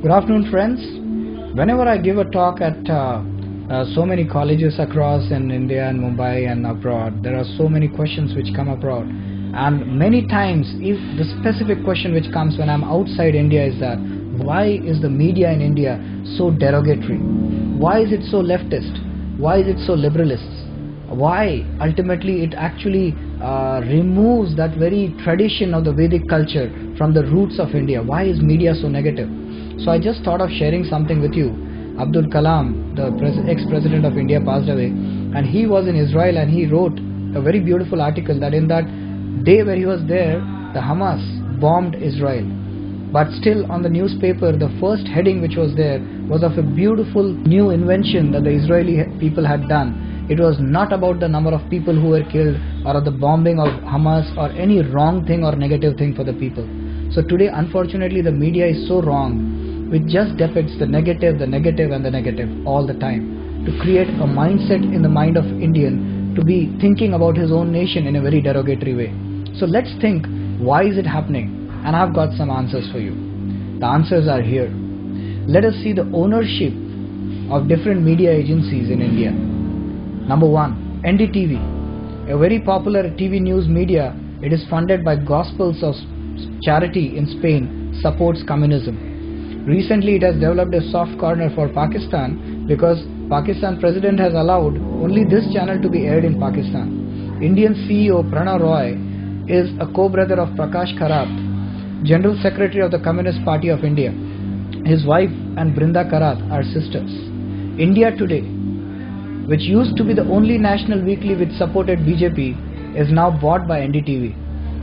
Good afternoon, friends. Whenever I give a talk at so many colleges across in India and Mumbai and abroad, there are so many questions which come abroad. And many times, if the specific question which comes when I'm outside India is that, why is the media in India so derogatory? Why is it so leftist? Why is it so liberalist? Why ultimately it actually removes that very tradition of the Vedic culture from the roots of India? Why is media so negative? So I just thought of sharing something with you. Abdul Kalam, the ex-president of India, passed away, and he was in Israel, and he wrote a very beautiful article that in that day where he was there, the Hamas bombed Israel. But still on the newspaper, the first heading which was there was of a beautiful new invention that the Israeli people had done. It was not about the number of people who were killed or of the bombing of Hamas or any wrong thing or negative thing for the people. So today, unfortunately, the media is so wrong. It just depicts the negative and the negative all the time to create a mindset in the mind of Indian to be thinking about his own nation in a very derogatory way. So let's think, why is it happening? And I've got some answers for you. The answers are here. Let us see the ownership of different media agencies in India. Number one, NDTV, a very popular TV news media. It is funded by Gospels of Charity in Spain, supports communism. Recently, it has developed a soft corner for Pakistan because Pakistan president has allowed only this channel to be aired in Pakistan. Indian CEO Pranav Roy is a co-brother of Prakash Karat, General Secretary of the Communist Party of India. His wife and Brinda Karat are sisters. India Today, which used to be the only national weekly which supported BJP, is now bought by NDTV.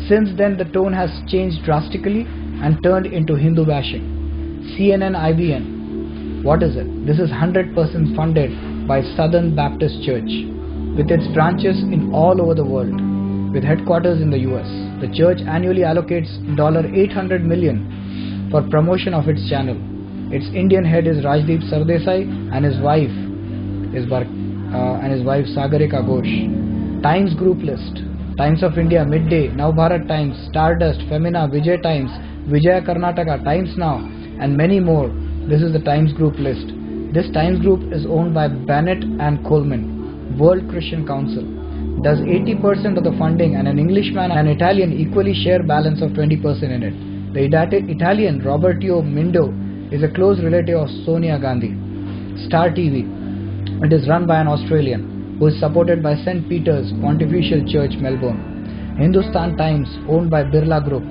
Since then, the tone has changed drastically and turned into Hindu bashing. CNN IBN, what is it? This is 100% funded by Southern Baptist Church with its branches in all over the world with headquarters in the US. The church annually allocates $800 million for promotion of its channel. Its Indian head is Rajdeep Sardesai and his wife Sagarika Ghosh. Times Group list: Times of India, Midday, Navbharat Times, Stardust, Femina, Vijay Times, Vijaya Karnataka, Times Now, and many more. This is the Times Group list. This Times Group is owned by Bennett and Coleman, World Christian Council. Does 80% of the funding, and an Englishman and an Italian equally share balance of 20% in it. The Italian Roberto Mindo is a close relative of Sonia Gandhi. Star TV, it is run by an Australian who is supported by St. Peter's Pontifical Church, Melbourne. Hindustan Times, owned by Birla Group,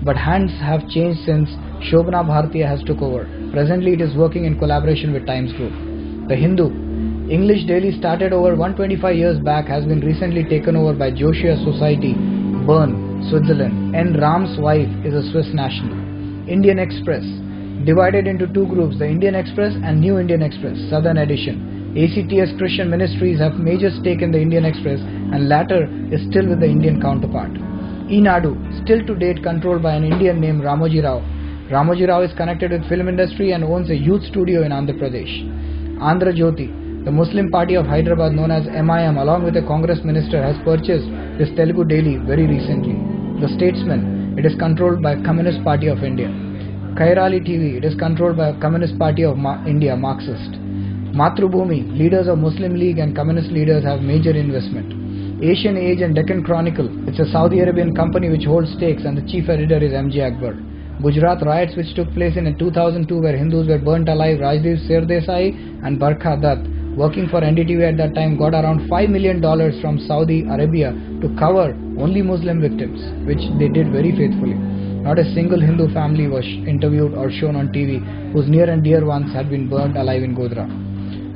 but hands have changed since Shobana Bhartiya has took over. Presently, it is working in collaboration with Times Group. The Hindu, English daily started over 125 years back, has been recently taken over by Joshua Society, Bern, Switzerland. N. Ram's wife is a Swiss national. Indian Express, divided into two groups, the Indian Express and New Indian Express, Southern Edition. ACTS Christian Ministries have major stake in the Indian Express, and latter is still with the Indian counterpart. Enadu, still to date controlled by an Indian named Ramoji Rao. Ramoji Rao is connected with film industry and owns a youth studio in Andhra Pradesh. Andhra Jyoti, the Muslim party of Hyderabad known as MIM, along with a Congress minister, has purchased this Telugu daily very recently. The Statesman, it is controlled by Communist Party of India. Kairali TV, it is controlled by Communist Party of India, Marxist. Mathrubhumi, leaders of Muslim League and Communist leaders have major investment. Asian Age and Deccan Chronicle, it's a Saudi Arabian company which holds stakes, and the chief editor is MJ Akbar. Gujarat riots which took place in 2002 where Hindus were burnt alive, Rajdeep Sardesai and Barkha Dutt, working for NDTV at that time, got around $5 million from Saudi Arabia to cover only Muslim victims, which they did very faithfully. Not a single Hindu family was interviewed or shown on TV whose near and dear ones had been burnt alive in Godhra.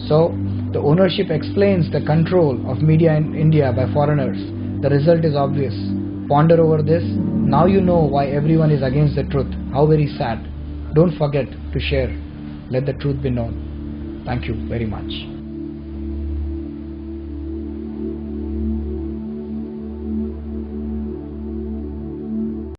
So, the ownership explains the control of media in India by foreigners. The result is obvious. Ponder over this. Now you know why everyone is against the truth. How very sad. Don't forget to share. Let the truth be known. Thank you very much.